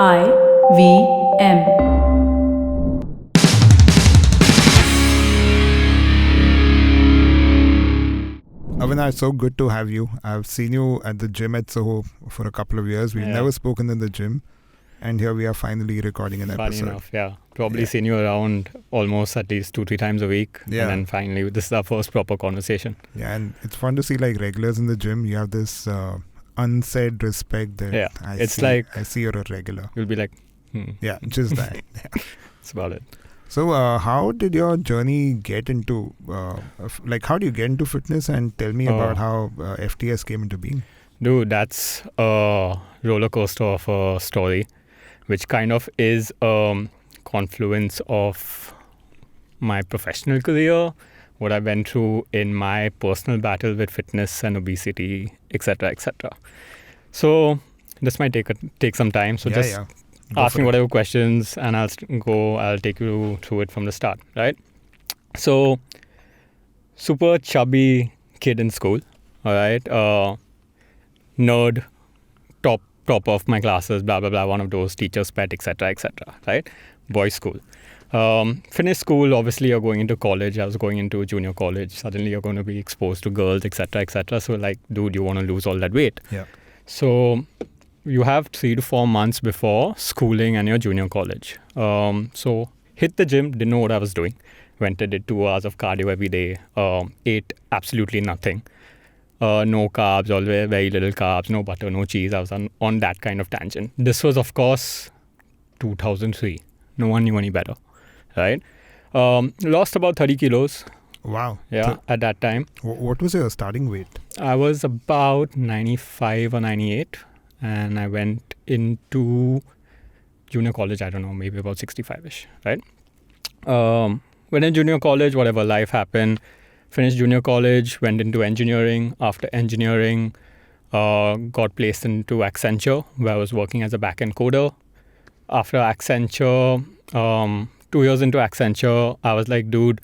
IVM. Avinash, so good to have you. I've seen you at the gym at Soho for a couple of years. We've Yeah. never spoken in the gym, and here we are finally recording an Funny episode. enough, yeah. Probably Yeah. seen you around almost at least 2-3 times a week. Yeah. And then finally, this is our first proper conversation. Yeah, and it's fun to see like regulars in the gym. You have this unsaid respect that Yeah, I see you're a regular. You'll be like, Yeah, just that. Yeah. that's about it. So, how did your journey get into, how do you get into fitness? And tell me about how FTS came into being. Dude, that's a roller coaster of a story, which kind of is a confluence of my professional career, what I went through in my personal battle with fitness and obesity, etc., etc. So this might take some time. So just Go ask for me it. whatever questions and I'll take you through it from the start, right? So, super chubby kid in school, all right? Nerd, top of my classes, blah, blah, blah, one of those teachers' pet, etc., right? Boys' school. Finished school, obviously you're going into college. I was going into junior college. Suddenly you're going to be exposed to girls, etc. So like, dude, you want to lose all that weight. Yeah. So you have 3 to 4 months before schooling and your junior college. So hit the gym, didn't know what I was doing. Went and did 2 hours of cardio every day. Ate absolutely nothing. No carbs, always very little carbs, no butter, no cheese. I was on that kind of tangent. This was, of course, 2003. No one knew any better, right? Lost about 30 kilos, Wow. yeah, at that time. What was your starting weight? I was about 95 or 98, and I went into junior college, I don't know, maybe about 65-ish, right? Went in junior college, whatever, life happened. Finished junior college, went into engineering. After engineering, got placed into Accenture, where I was working as a back-end coder. After Accenture, 2 years into Accenture, I was like, dude,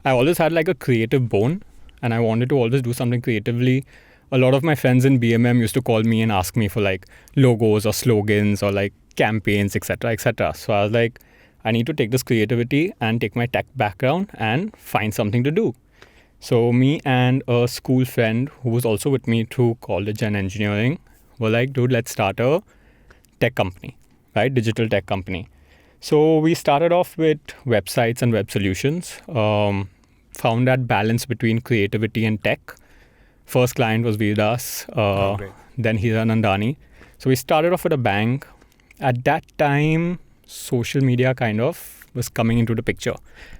I always had like a creative bone and I wanted to always do something creatively. A lot of my friends in BMM used to call me and ask me for like logos or slogans or like campaigns, etc. So I was like, I need to take this creativity and take my tech background and find something to do. So me and a school friend who was also with me through college and engineering were like, dude, let's start a tech company, right? Digital tech company. So we started off with websites and web solutions, found that balance between creativity and tech. First client was Vedas, Great. then Hiranandani. So we started off with a bang. At that time, social media kind of was coming into the picture.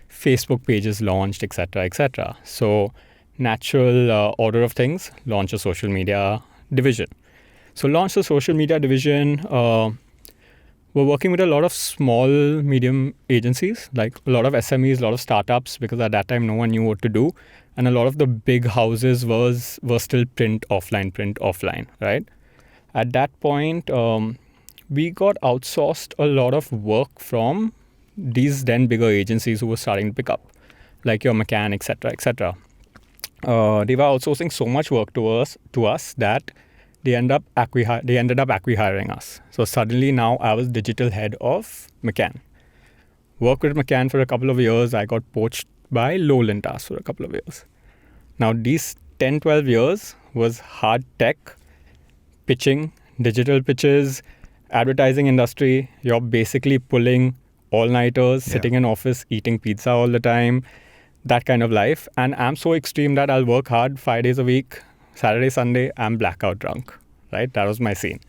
Facebook pages launched, etc. So natural order of things, launch a social media division. So launch the social media division. We're working with a lot of small, medium agencies, like a lot of SMEs, a lot of startups, because at that time no one knew what to do. And a lot of the big houses were still print offline, right? At that point, we got outsourced a lot of work from these then bigger agencies who were starting to pick up, like your McCann, etc. They were outsourcing so much work to us that they ended up acqui-hiring us. So suddenly now I was digital head of McCann. Worked with McCann for a couple of years. I got poached by Lowland Task for a couple of years. Now these 10, 12 years was hard tech, pitching, digital pitches, advertising industry. You're basically pulling all-nighters, sitting in office, eating pizza all the time, that kind of life. And I'm so extreme that I'll work hard 5 days a week. Saturday, Sunday, I'm blackout drunk, right? That was my scene.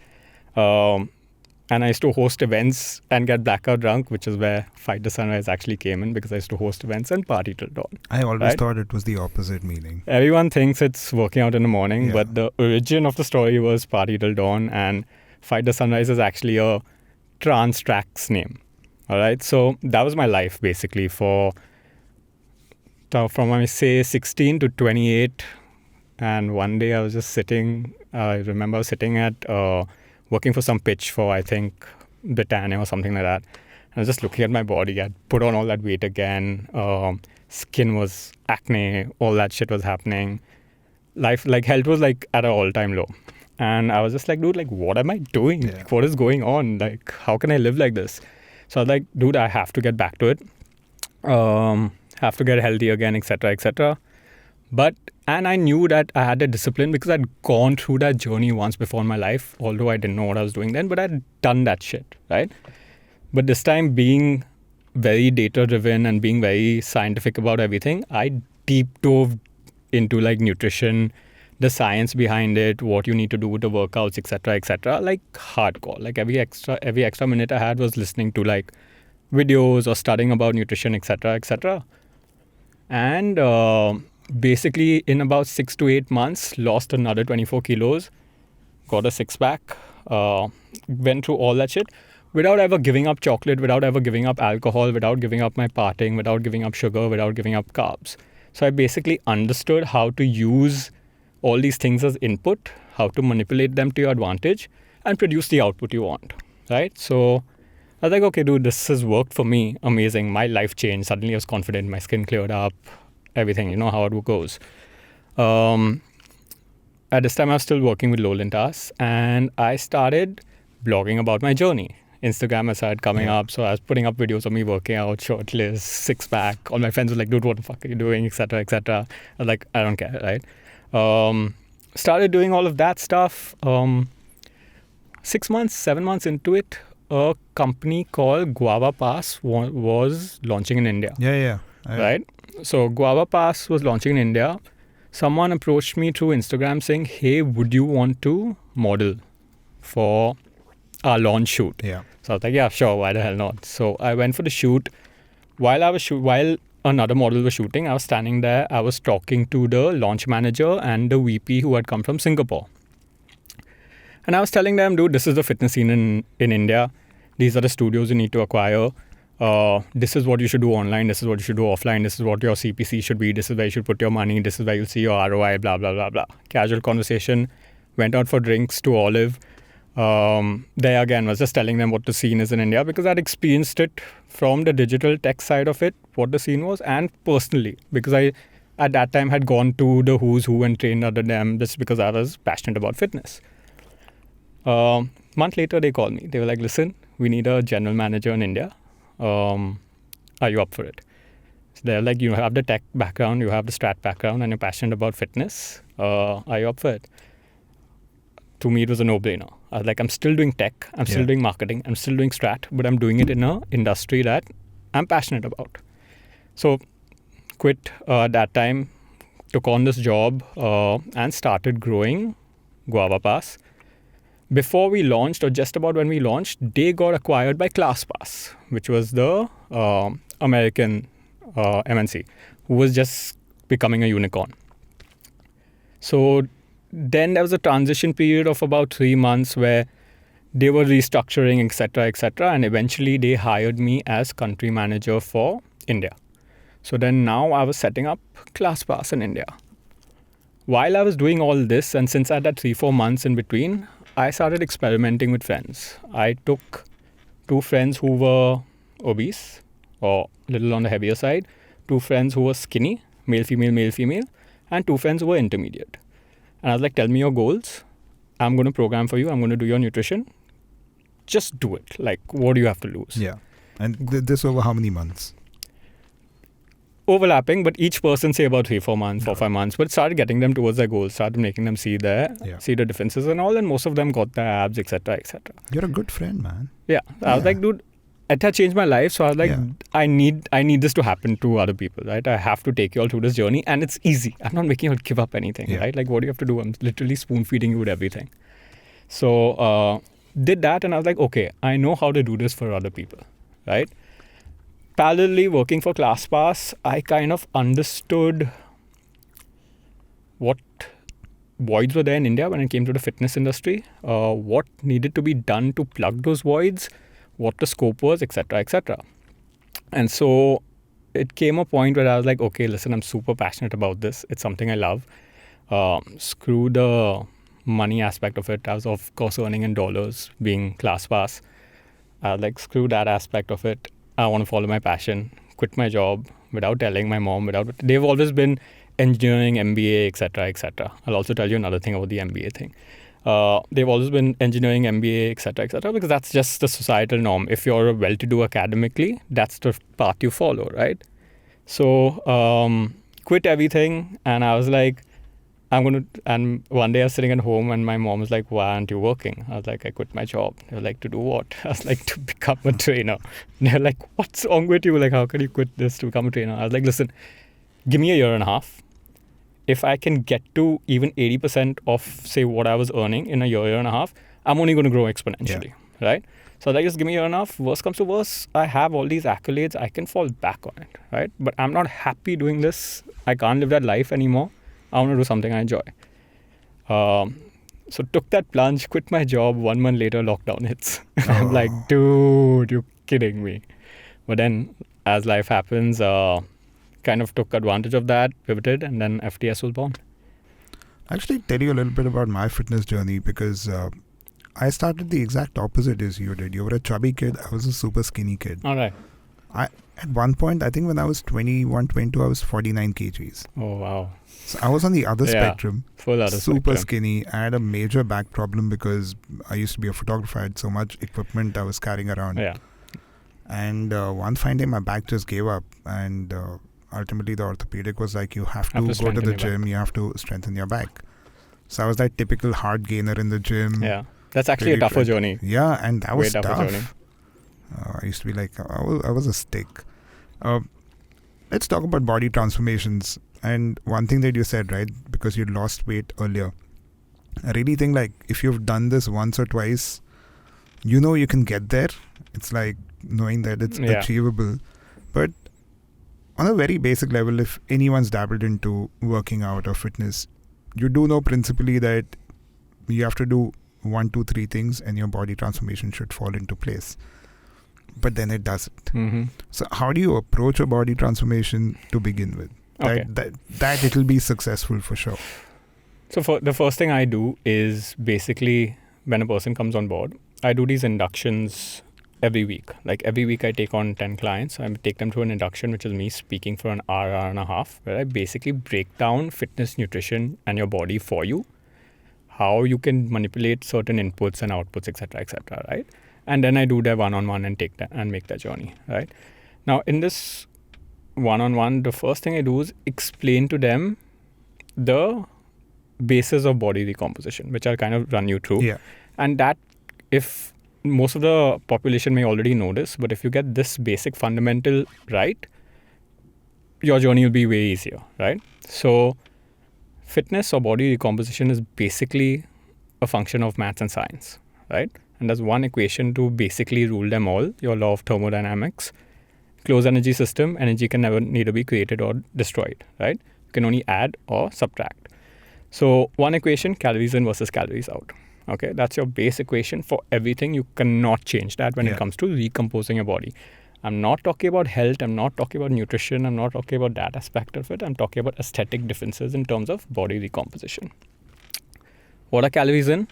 And I used to host events and get blackout drunk, which is where Fight the Sunrise actually came in, because I used to host events and party till dawn. I always Right? thought it was the opposite meaning. Everyone thinks it's working out in the morning, Yeah. but the origin of the story was party till dawn, and Fight the Sunrise is actually a trance tracks name. All right, so that was my life basically from I say 16 to 28. And one day I was just sitting. I remember I was sitting at working for some pitch for, I think, Britannia or something like that. I was just looking at my body. I'd put on all that weight again. Skin was acne. All that shit was happening. Life, like health, was like at an all-time low. And I was just like, dude, like, what am I doing? Yeah. Like, what is going on? Like, how can I live like this? So I was like, dude, I have to get back to it. Have to get healthy again, etc., etc. And I knew that I had the discipline because I'd gone through that journey once before in my life, although I didn't know what I was doing then, but I'd done that shit, right? But this time, being very data driven and being very scientific about everything, I deep dove into like nutrition, the science behind it, what you need to do with the workouts, etc., like hardcore. Like every extra minute I had was listening to like videos or studying about nutrition, etc. And basically in about 6 to 8 months, lost another 24 kilos, got a six pack, went through all that shit without ever giving up chocolate, without ever giving up alcohol, without giving up my partying, without giving up sugar, without giving up carbs. So I basically understood how to use all these things as input, how to manipulate them to your advantage and produce the output you want, right? So I was like, okay, dude, this has worked for me. Amazing. My life changed. Suddenly I was confident. My skin cleared up, everything, you know how it goes. At this time, I was still working with Lowland tasks and I started blogging about my journey. Instagram has started coming up. So I was putting up videos of me working out, shirtless, six pack. All my friends were like, dude, what the fuck are you doing, etc., etc. I was like, I don't care, right? Started doing all of that stuff. 6 months, 7 months into it, a company called Guava Pass was launching in India. Right? So Guava Pass was launching in India. Someone approached me through Instagram saying, hey, would you want to model for our launch shoot? Yeah. So I was like, yeah, sure, why the hell not? So I went for the shoot. While another model was shooting, I was standing there. I was talking to the launch manager and the VP who had come from Singapore. And I was telling them, dude, this is the fitness scene in India. These are the studios you need to acquire. This is what you should do online. This is what you should do offline. This is what your CPC should be. This is where you should put your money. This is where you'll see your ROI, blah, blah, blah, blah. Casual conversation. Went out for drinks to Olive. There again, was just telling them what the scene is in India because I'd experienced it from the digital tech side of it, what the scene was, and personally, because I, at that time, had gone to the who's who and trained under them just because I was passionate about fitness. Month later, they called me. They were like, listen, we need a general manager in India. Are you up for it? So they're like, you have the tech background, you have the strat background, and you're passionate about fitness. Are you up for it? To me, it was a no-brainer. I was like, I'm still doing tech, I'm still doing marketing, I'm still doing strat, but I'm doing it in an industry that I'm passionate about. So quit that time, took on this job and started growing Guava Pass. Before we launched, or just about when we launched, they got acquired by ClassPass, which was the American MNC, who was just becoming a unicorn. So then there was a transition period of about 3 months where they were restructuring, etc., and eventually they hired me as country manager for India. So then now I was setting up ClassPass in India. While I was doing all this, and since I had that 3-4 months in between, I started experimenting with friends. I took 2 friends who were obese or a little on the heavier side, 2 friends who were skinny, male, female, and 2 friends who were intermediate. And I was like, tell me your goals. I'm going to program for you. I'm going to do your nutrition. Just do it. Like, what do you have to lose? Yeah. And this over how many months? Overlapping, but each person say about 3-4 months, 4-5 months, but started getting them towards their goals, started making them see the differences and all, and most of them got their abs, etc. You're a good friend, man. Yeah. I was like, dude, it had changed my life, so I was like, I need this to happen to other people, right? I have to take you all through this journey, and it's easy. I'm not making you give up anything, right? Like, what do you have to do? I'm literally spoon feeding you with everything. So did that, and I was like, okay, I know how to do this for other people, right? Parallelly working for ClassPass, I kind of understood what voids were there in India when it came to the fitness industry, what needed to be done to plug those voids, what the scope was, etc. And so it came a point where I was like, okay, listen, I'm super passionate about this. It's something I love. Screw the money aspect of it. I was, of course, earning in dollars being ClassPass. I was like, screw that aspect of it. I want to follow my passion, quit my job without telling my mom, they've always been engineering, MBA, etc. I'll also tell you another thing about the MBA thing. They've always been engineering, MBA, etc., because that's just the societal norm. If you're well-to-do academically, that's the path you follow, right? So quit everything, and I was like, and one day I was sitting at home and my mom was like, why aren't you working? I was like, I quit my job. They were like, to do what? I was like, to become a trainer. And they're like, what's wrong with you? Like, how can you quit this to become a trainer? I was like, listen, give me a year and a half. If I can get to even 80% of, say, what I was earning in a year and a half, I'm only going to grow exponentially, right? So like, just give me a year and a half. Worst comes to worst, I have all these accolades. I can fall back on it, right? But I'm not happy doing this. I can't live that life anymore. I want to do something I enjoy. So took that plunge, quit my job. 1 month later, lockdown hits. I'm like, dude, you're kidding me. But then, as life happens, kind of took advantage of that, pivoted, and then FTS was born. I'll actually tell you a little bit about my fitness journey because I started the exact opposite as you did. You were a chubby kid. I was a super skinny kid. All right. At one point, I think when I was 21, 22, I was 49 kgs. Oh, wow. So I was on the other spectrum. Full other super spectrum. Skinny. I had a major back problem because I used to be a photographer. I had so much equipment I was carrying around. Yeah. And one fine day, my back just gave up. And ultimately, the orthopedic was like, you have to go to the gym. You have to strengthen your back. So I was that typical hard gainer in the gym. Yeah. That's actually a tougher journey. Yeah, and that was tough. Journey. I used to be like, I was a stick. Let's talk about body transformations. And one thing that you said, right, because you lost weight earlier, I really think like if you've done this once or twice, you know you can get there. It's like knowing that it's achievable. But on a very basic level, if anyone's dabbled into working out or fitness, you do know principally that you have to do 1, 2, 3 things and your body transformation should fall into place. But then it doesn't. Mm-hmm. So how do you approach a body transformation to begin with? Okay. That it'll be successful for sure. So for the first thing I do is basically when a person comes on board, I do these inductions every week. Like every week I take on 10 clients. I take them through an induction, which is me speaking for an hour and a half, where I basically break down fitness, nutrition, and your body for you, how you can manipulate certain inputs and outputs, etc., right? And then I do their one-on-one and take that and make that journey, right? Now, in this one-on-one, the first thing I do is explain to them the basis of body recomposition, which I'll kind of run you through. Yeah. And that, if most of the population may already know this, but if you get this basic fundamental right, your journey will be way easier, right? So fitness or body recomposition is basically a function of maths and science, right? And there's one equation to basically rule them all, your law of thermodynamics. Closed energy system, energy can never neither be created or destroyed, right? You can only add or subtract. So one equation, calories in versus calories out. Okay, that's your base equation for everything. You cannot change that when it comes to recomposing your body. I'm not talking about health. I'm not talking about nutrition. I'm not talking about that aspect of it. I'm talking about aesthetic differences in terms of body recomposition. What are calories in?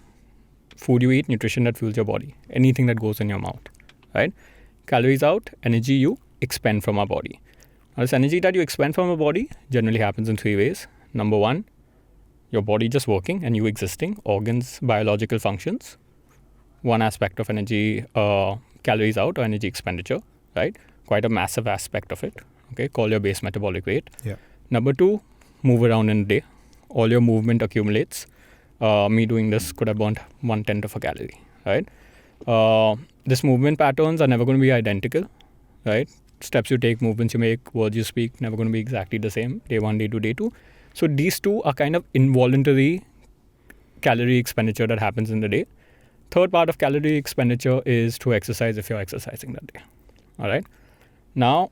Food you eat, nutrition that fuels your body, anything that goes in your mouth, right? Calories out, energy you expend from our body. Now, this energy that you expend from our body generally happens in 3 ways. Number 1, your body just working and you existing, organs, biological functions. One aspect of energy, calories out or energy expenditure, right? Quite a massive aspect of it. Okay, call your base metabolic rate. Yeah. Number 2, move around in a day. All your movement accumulates. Me doing this could have burnt 1/10 of a calorie, right? This movement patterns are never going to be identical, right? Steps you take, movements you make, words you speak, never going to be exactly the same, day 1, day 2, day 2. So these two are kind of involuntary calorie expenditure that happens in the day. Third part of calorie expenditure is through exercise if you're exercising that day, all right? Now,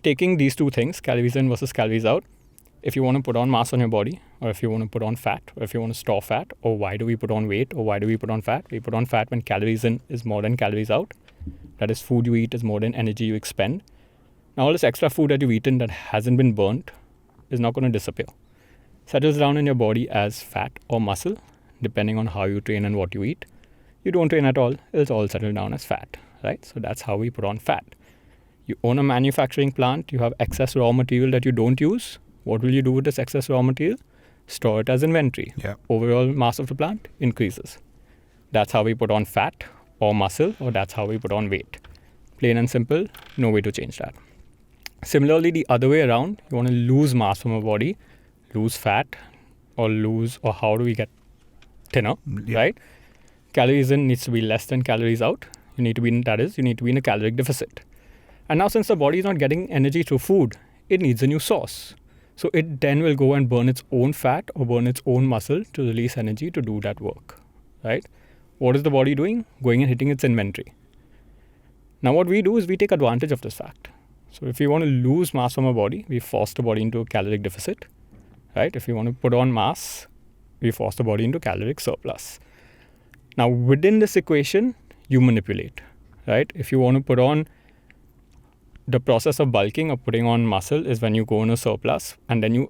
taking these two things, calories in versus calories out, if you want to put on mass on your body, or if you want to put on fat, or if you want to store fat, or why do we put on weight, or why do we put on fat? We put on fat when calories in is more than calories out. That is, food you eat is more than energy you expend. Now, all this extra food that you've eaten that hasn't been burnt is not going to disappear. Settles down in your body as fat or muscle, depending on how you train and what you eat. You don't train at all, it'll all settle down as fat, right? So that's how we put on fat. You own a manufacturing plant, you have excess raw material that you don't use. What will you do with this excess raw material? store it as inventory. Yeah. Overall mass of the plant increases. That's how we put on fat or muscle, or that's how we put on weight. Plain and simple, no way to change that. Similarly, the other way around, you want to lose mass from a body, lose fat, or how do we get thinner, right? Calories in needs to be less than calories out. You need to be in a caloric deficit. And now since the body is not getting energy through food, it needs a new source. So it then will go and burn its own fat or burn its own muscle to release energy to do that work, right? What is the body doing? Going and hitting its inventory. Now what we do is we take advantage of this fact. So if we want to lose mass from our body, we force the body into a caloric deficit, right? If we want to put on mass, we force the body into caloric surplus. Now within this equation, you manipulate, right? If you want to put on, the process of bulking or putting on muscle is when you go in a surplus and then you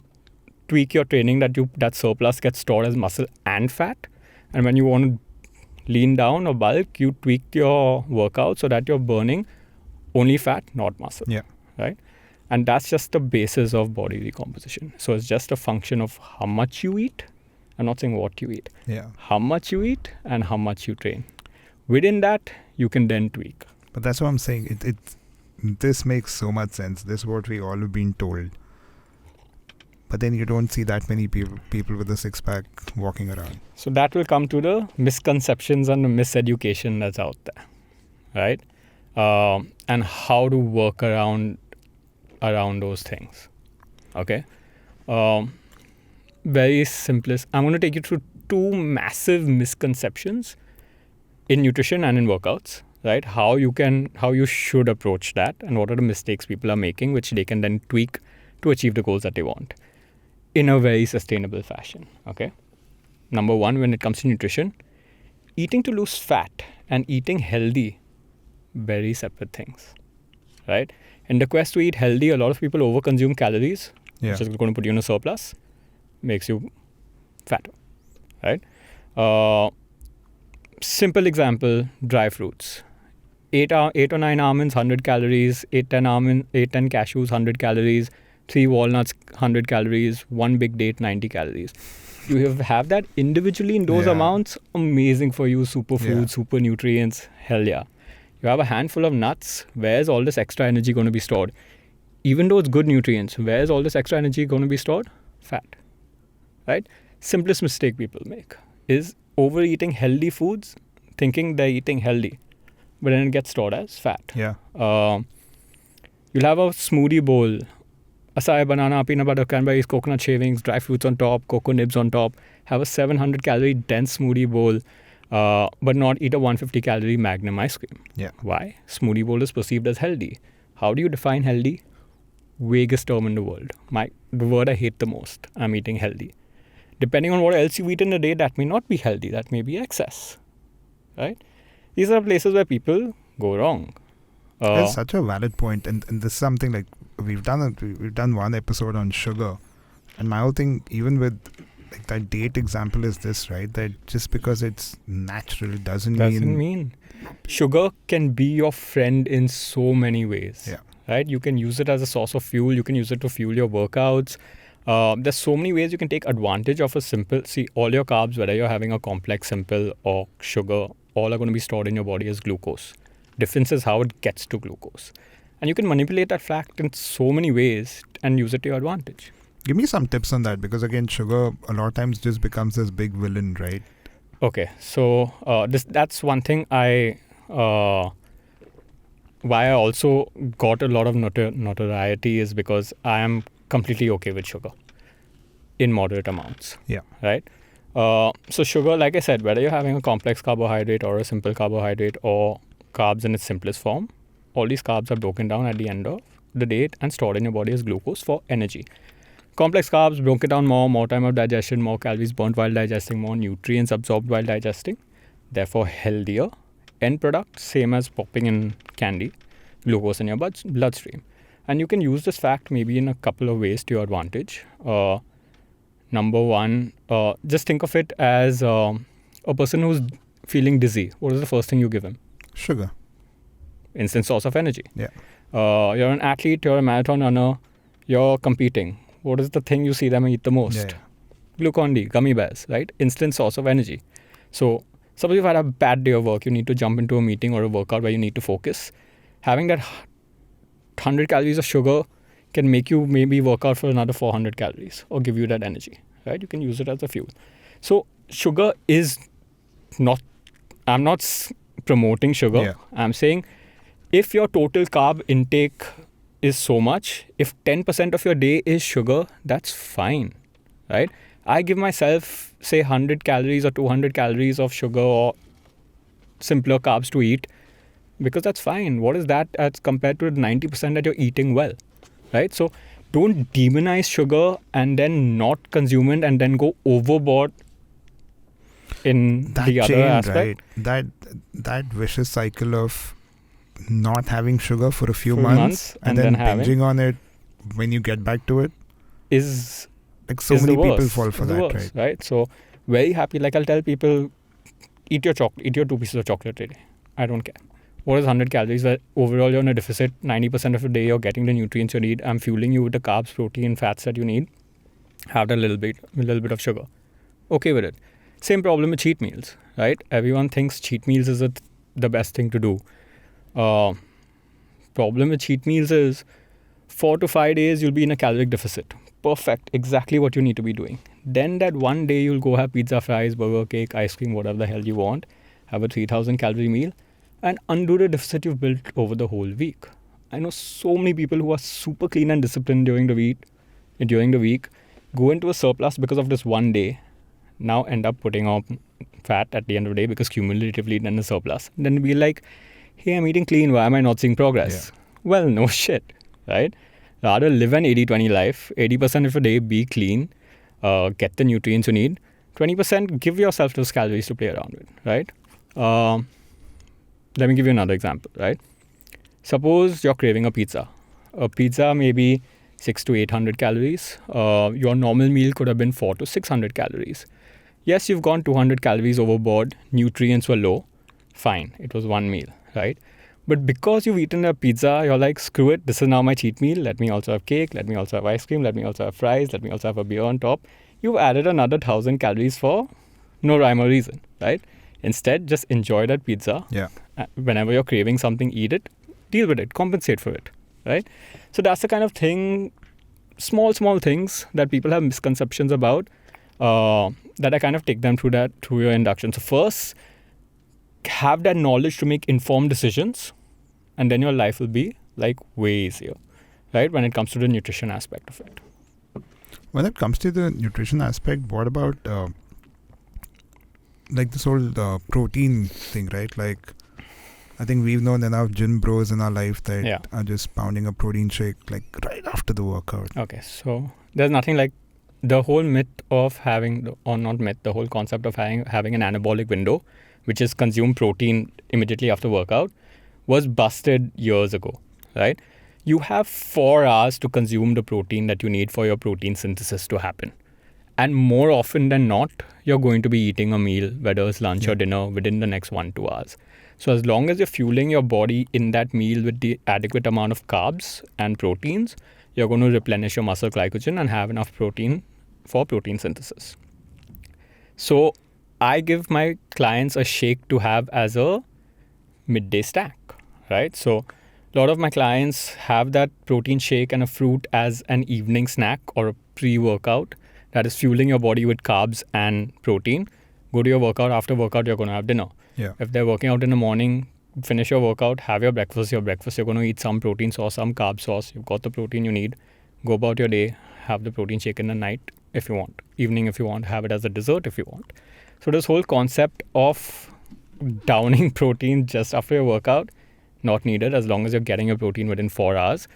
tweak your training that surplus gets stored as muscle and fat. And when you want to lean down or bulk, you tweak your workout so that you're burning only fat, not muscle. Yeah. Right? And that's just the basis of body recomposition. So it's just a function of how much you eat. I'm not saying what you eat. Yeah. How much you eat and how much you train. Within that, you can then tweak. But that's what I'm saying. This makes so much sense. This is what we all have been told. But then you don't see that many people with a six-pack walking around. So that will come to the misconceptions and the miseducation that's out there, right? And how to work around those things, okay? Very simplest. I'm going to take you through two massive misconceptions in nutrition and in workouts, right? How you should approach that and what are the mistakes people are making, which they can then tweak to achieve the goals that they want in a very sustainable fashion, okay? Number one, when it comes to nutrition, eating to lose fat and eating healthy, very separate things, right? In the quest to eat healthy, a lot of people overconsume calories, which is going to put you in a surplus, makes you fatter, right? Simple example, dry fruits. 8 or 9 almonds, 100 calories, 8, 10 cashews, 100 calories, 3 walnuts, 100 calories, 1 big date, 90 calories. You have that individually in those amounts, amazing for you, superfood, super nutrients, hell yeah. You have a handful of nuts, where's all this extra energy going to be stored? Even though it's good nutrients, where's all this extra energy going to be stored? Fat, right? Simplest mistake people make is overeating healthy foods, thinking they're eating healthy, but then it gets stored as fat. Yeah. You'll have a smoothie bowl, acai banana, peanut butter, cranberries, coconut shavings, dry fruits on top, cocoa nibs on top. Have a 700 calorie dense smoothie bowl, but not eat a 150 calorie Magnum ice cream. Yeah. Why? Smoothie bowl is perceived as healthy. How do you define healthy? Vaguest term in the world. The word I hate the most. I'm eating healthy. Depending on what else you eat in a day, that may not be healthy. That may be excess, right? These are places where people go wrong. That's such a valid point, and this is something like we've done one episode on sugar, and my whole thing, even with like that date example, is this, right? That just because it's natural doesn't mean sugar can be your friend in so many ways. Yeah. Right? You can use it as a source of fuel. You can use it to fuel your workouts. There's so many ways you can take advantage of a simple. See, all your carbs, whether you're having a complex, simple, or sugar, all are going to be stored in your body as glucose. Difference is how it gets to glucose. And you can manipulate that fact in so many ways and use it to your advantage. Give me some tips on that, because again, sugar a lot of times just becomes this big villain, right? Okay, so that's one thing why I also got a lot of notoriety is because I am completely okay with sugar in moderate amounts. Yeah. Right? So sugar, like I said, whether you're having a complex carbohydrate or a simple carbohydrate or carbs in its simplest form, all these carbs are broken down at the end of the day and stored in your body as glucose for energy. Complex carbs broken down more time of digestion, more calories burnt while digesting, more nutrients absorbed while digesting, therefore healthier. End product, same as popping in candy, glucose in your bloodstream. And you can use this fact maybe in a couple of ways to your advantage. Number one, just think of it as a person who's feeling dizzy. What is the first thing you give him? Sugar. Instant source of energy. Yeah. You're an athlete, you're a marathon runner, you're competing. What is the thing you see them eat the most? Yeah. Glucon-D, gummy bears, right? Instant source of energy. So suppose you've had a bad day of work, you need to jump into a meeting or a workout where you need to focus. Having that 100 calories of sugar can make you maybe work out for another 400 calories or give you that energy, right? You can use it as a fuel. So sugar is not, I'm not promoting sugar. Yeah. I'm saying if your total carb intake is so much, if 10% of your day is sugar, that's fine, right? I give myself, say, 100 calories or 200 calories of sugar or simpler carbs to eat because that's fine. What is that as compared to the 90% that you're eating well, right? So don't demonize sugar and then not consume it and then go overboard in That the other chain, aspect. right? That vicious cycle of not having sugar for a few For months months and and then then having- binging on it when you get back to it. Is Like so is many the people worst. fall for Is the that, worst, right? right? So very happy. Like I'll tell people, eat your 2 pieces of chocolate a day. I don't care. What is 100 calories? Where overall you're in a deficit. 90% of the day you're getting the nutrients you need. I'm fueling you with the carbs, protein, fats that you need. Have a little bit of sugar. Okay with it. Same problem with cheat meals, right? Everyone thinks cheat meals is the best thing to do. Problem with cheat meals is 4 to 5 days you'll be in a caloric deficit. Perfect, exactly what you need to be doing. Then that one day you'll go have pizza, fries, burger, cake, ice cream, whatever the hell you want, have a 3000 calorie meal and undo the deficit you've built over the whole week. I know so many people who are super clean and disciplined during the week, go into a surplus because of this one day, now end up putting on fat at the end of the day because cumulatively then a surplus. Then be like, hey, I'm eating clean, why am I not seeing progress? Yeah. Well, no shit, right? Rather live an 80-20 life. 80% of a day, be clean, get the nutrients you need. 20% give yourself those calories to play around with, right? Let me give you another example, right? Suppose you're craving a pizza. A pizza may be 600 to 800 calories. Your normal meal could have been 400 to 600 calories. Yes, you've gone 200 calories overboard. Nutrients were low. Fine, it was one meal, right? But because you've eaten a pizza, you're like, screw it, this is now my cheat meal. Let me also have cake, let me also have ice cream, let me also have fries, let me also have a beer on top. You've added another 1000 calories for no rhyme or reason, right? Instead, just enjoy that pizza. Yeah. Whenever you're craving something, eat it, deal with it, compensate for it, right? So that's the kind of thing, small things that people have misconceptions about, that I kind of take them through your induction. So first, have that knowledge to make informed decisions, and then your life will be like way easier, right? When it comes to the nutrition aspect of it. When it comes to the nutrition aspect, what about like this whole protein thing, right? Like, I think we've known enough gym bros in our life that are just pounding a protein shake like right after the workout. Okay, so there's nothing like the whole myth of having, or not myth, the whole concept of having an anabolic window, which is consume protein immediately after workout, was busted years ago, right? You have 4 hours to consume the protein that you need for your protein synthesis to happen. And more often than not, you're going to be eating a meal, whether it's lunch or dinner, within the next 1-2 hours. So as long as you're fueling your body in that meal with the adequate amount of carbs and proteins, you're going to replenish your muscle glycogen and have enough protein for protein synthesis. So I give my clients a shake to have as a midday snack, right? So a lot of my clients have that protein shake and a fruit as an evening snack or a pre-workout that is fueling your body with carbs and protein. Go to your workout. After workout, you're going to have dinner. Yeah. If they're working out in the morning, finish your workout, have your breakfast. Your breakfast, you're going to eat some protein sauce, some carb sauce. You've got the protein you need. Go about your day. Have the protein shake in the night if you want. Evening if you want. Have it as a dessert if you want. So this whole concept of downing protein just after your workout, not needed as long as you're getting your protein within 4 hours.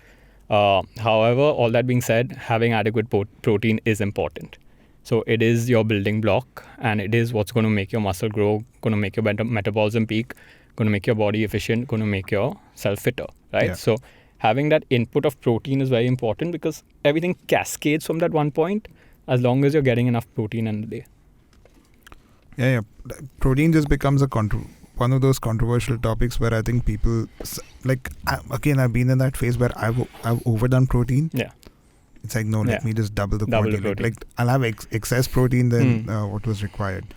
However, all that being said, having adequate protein is important. So it is your building block, and it is what's going to make your muscle grow, going to make your metabolism peak, going to make your body efficient, going to make yourself fitter, right? Yeah. So having that input of protein is very important because everything cascades from that one point as long as you're getting enough protein in the day. Yeah. Protein just becomes one of those controversial topics where I think people, like, again, I've been in that phase where I've overdone protein. Yeah. It's like, no, let me just double the Double the quantity. protein. Like I'll have excess protein than what was required.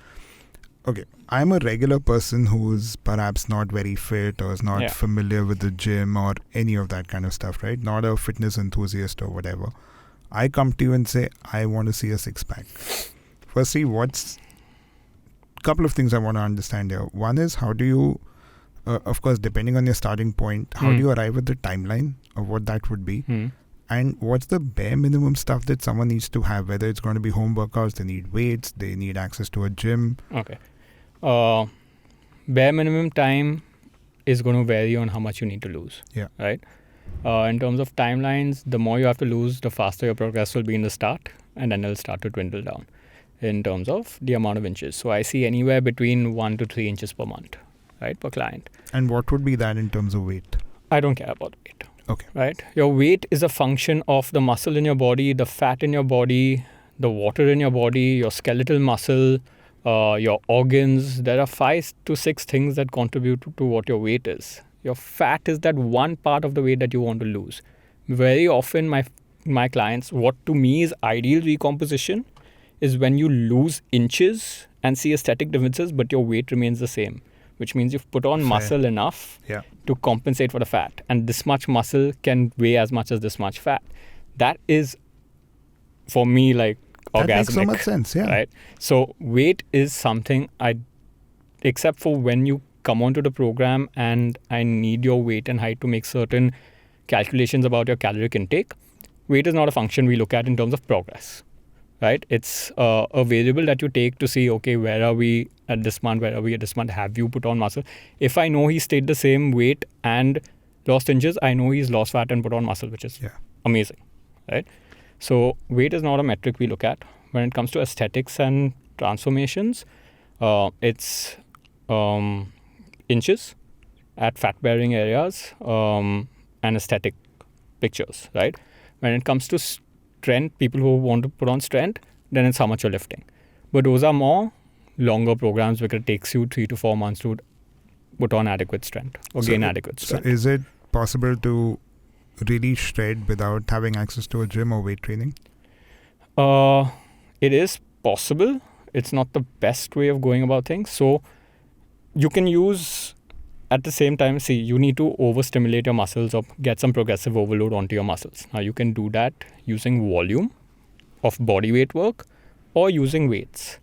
Okay, I'm a regular person who's perhaps not very fit or is not familiar with the gym or any of that kind of stuff, right? Not a fitness enthusiast or whatever. I come to you and say, I want to see a six-pack. Firstly, couple of things I want to understand here. One is, how do you, of course, depending on your starting point, how do you arrive at the timeline of what that would be? And what's the bare minimum stuff that someone needs to have, whether it's going to be home workouts, they need weights, they need access to a gym? Okay. Bare minimum time is going to vary on how much you need to lose. Yeah. Right? In terms of timelines, the more you have to lose, the faster your progress will be in the start, and then it'll start to dwindle down in terms of the amount of inches. So I see anywhere between 1 to 3 inches per month, right, per client. And what would be that in terms of weight? I don't care about weight. Okay. Right? Your weight is a function of the muscle in your body, the fat in your body, the water in your body, your skeletal muscle, your organs. There are 5 to 6 things that contribute to what your weight is. Your fat is that one part of the weight that you want to lose. Very often my clients, what to me is ideal recomposition is when you lose inches and see aesthetic differences, but your weight remains the same, which means you've put on muscle enough to compensate for the fat. And this much muscle can weigh as much as this much fat. That is, for me, like orgasmic. That makes so much sense, yeah. Right? So weight is something except for when you come onto the program and I need your weight and height to make certain calculations about your caloric intake, weight is not a function we look at in terms of progress. Right? It's a variable that you take to see, okay, where are we at this month? Where are we at this month? Have you put on muscle? If I know he stayed the same weight and lost inches, I know he's lost fat and put on muscle, which is amazing. Right? So weight is not a metric we look at. When it comes to aesthetics and transformations, it's inches at fat-bearing areas and aesthetic pictures. Right? When it comes to strength, people who want to put on strength, then it's how much you're lifting. But those are more longer programs because it takes you 3 to 4 months to put on adequate strength or gain adequate strength. So is it possible to really shred without having access to a gym or weight training? It is possible. It's not the best way of going about things. So you can use, at the same time, you need to overstimulate your muscles or get some progressive overload onto your muscles. Now you can do that using volume of body weight work or using weights.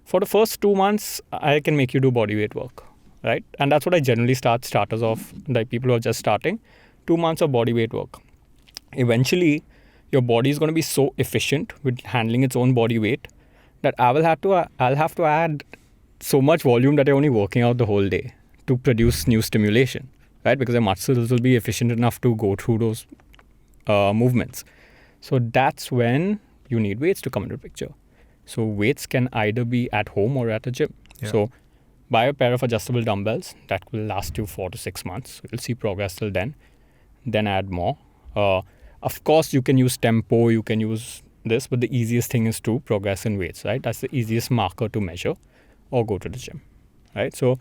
For the first 2 months, I can make you do body weight work, right? And that's what I generally start starters off, like people who are just starting. 2 months of body weight work. Eventually, your body is going to be so efficient with handling its own body weight that I'll have to add so much volume that you're only working out the whole day to produce new stimulation, right? Because your muscles will be efficient enough to go through those movements. So that's when you need weights to come into the picture. So weights can either be at home or at a gym. Yeah. So buy a pair of adjustable dumbbells that will last you 4 to 6 months. You'll see progress till then. Then add more. Of course, you can use tempo, you can use this, but the easiest thing is to progress in weights, right? That's the easiest marker to measure, or go to the gym, right? So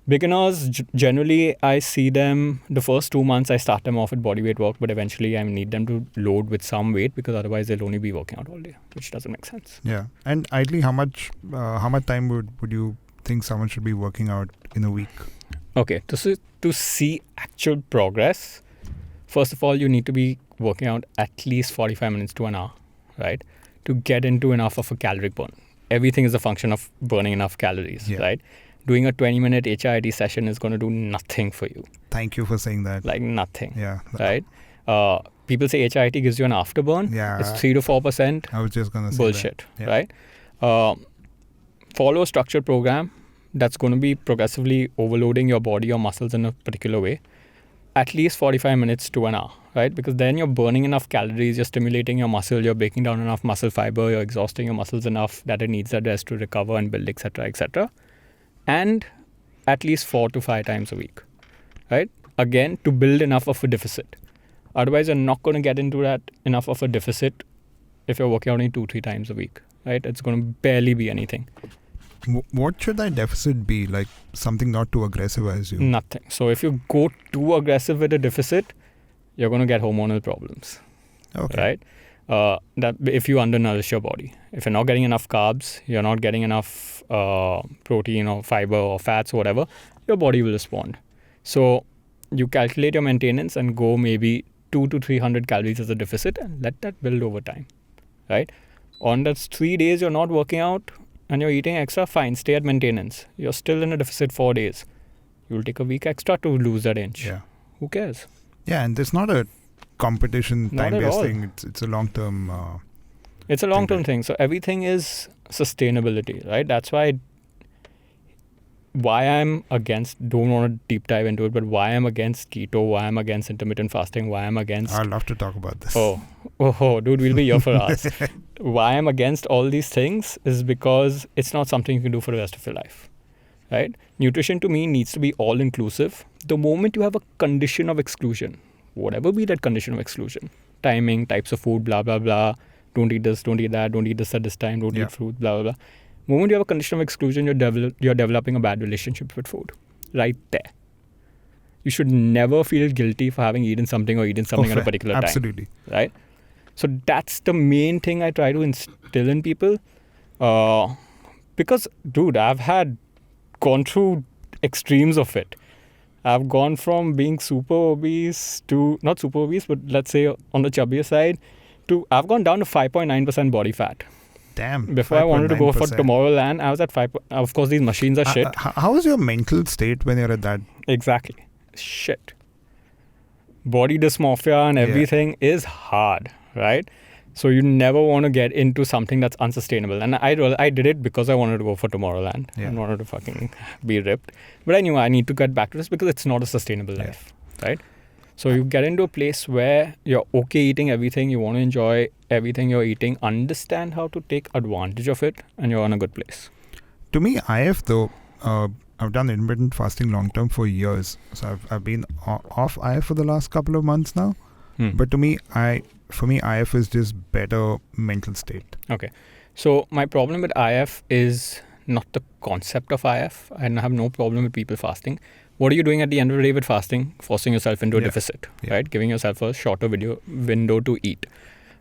beginners, generally, I see them, the first 2 months, I start them off with body weight work, but eventually I need them to load with some weight because otherwise they'll only be working out all day, which doesn't make sense. Yeah. And ideally, how much time would you think someone should be working out in a week? Okay. To see actual progress, first of all, you need to be working out at least 45 minutes to an hour, right? To get into enough of a caloric burn. Everything is a function of burning enough calories, right? Doing a 20-minute HIIT session is going to do nothing for you. Thank you for saying that. Like nothing. Yeah. Right? People say HIIT gives you an afterburn. Yeah. It's 3 to 4%. I was just going to say bullshit, that. Right? Follow a structured program that's going to be progressively overloading your body or muscles in a particular way. At least 45 minutes to an hour, right? Because then you're burning enough calories, you're stimulating your muscle, you're breaking down enough muscle fiber, you're exhausting your muscles enough that it needs that rest to recover and build, etc., etc. And at least 4 to 5 times a week, right? Again, to build enough of a deficit. Otherwise, you're not going to get into that enough of a deficit if you're working only 2-3 times a week, right? It's going to barely be anything. What should that deficit be? Like something not too aggressive, I assume? Nothing. So if you go too aggressive with a deficit, you're going to get hormonal problems, right? that if you undernourish your body, if you're not getting enough carbs, you're not getting enough protein or fiber or fats or whatever, your body will respond. So you calculate your maintenance and go maybe 200 to 300 calories as a deficit and let that build over time, right? On those 3 days you're not working out and you're eating extra, fine, stay at maintenance. You're still in a deficit 4 days. You'll take a week extra to lose that inch. Yeah. Who cares? Yeah, and it's not a competition Not at time-based all. thing. It's a long-term. It's a long-term thing. So everything is sustainability, right? That's why I'm against, don't want to deep dive into it, but why I'm against keto, why I'm against intermittent fasting, why I'm against... I'd love to talk about this. Oh, dude, we'll be here for hours. Why I'm against all these things is because it's not something you can do for the rest of your life, right? Nutrition to me needs to be all-inclusive. The moment you have a condition of exclusion, whatever be that condition of exclusion, timing, types of food, blah, blah, blah, don't eat this, don't eat that, don't eat this at this time, don't eat fruit, blah, blah, blah. Moment you have a condition of exclusion, you're developing a bad relationship with food. Right there. You should never feel guilty for having eaten something or eaten something at a particular time. Absolutely. Right? So that's the main thing I try to instill in people. Because, dude, I've gone through extremes of it. I've gone from being super obese to, not super obese, but let's say on the chubbier side, to I've gone down to 5.9% body fat. Damn. Before I wanted to go for Tomorrowland, I was at 5. Of course, these machines are shit. How is your mental state when you're at that? Exactly. Shit. Body dysmorphia and everything is hard, right? So you never want to get into something that's unsustainable. And I did it because I wanted to go for Tomorrowland. I wanted to fucking be ripped. But I knew I need to get back to this because it's not a sustainable life, right? So you get into a place where you're okay eating everything, you want to enjoy everything you're eating, understand how to take advantage of it, and you're in a good place. To me, IF though, I've done intermittent fasting long term for years. So I've been off IF for the last couple of months now. But to me, for me, IF is just better mental state. Okay. So my problem with IF is not the concept of IF. I have no problem with people fasting. What are you doing at the end of the day with fasting? Forcing yourself into a deficit, right? Giving yourself a shorter window to eat.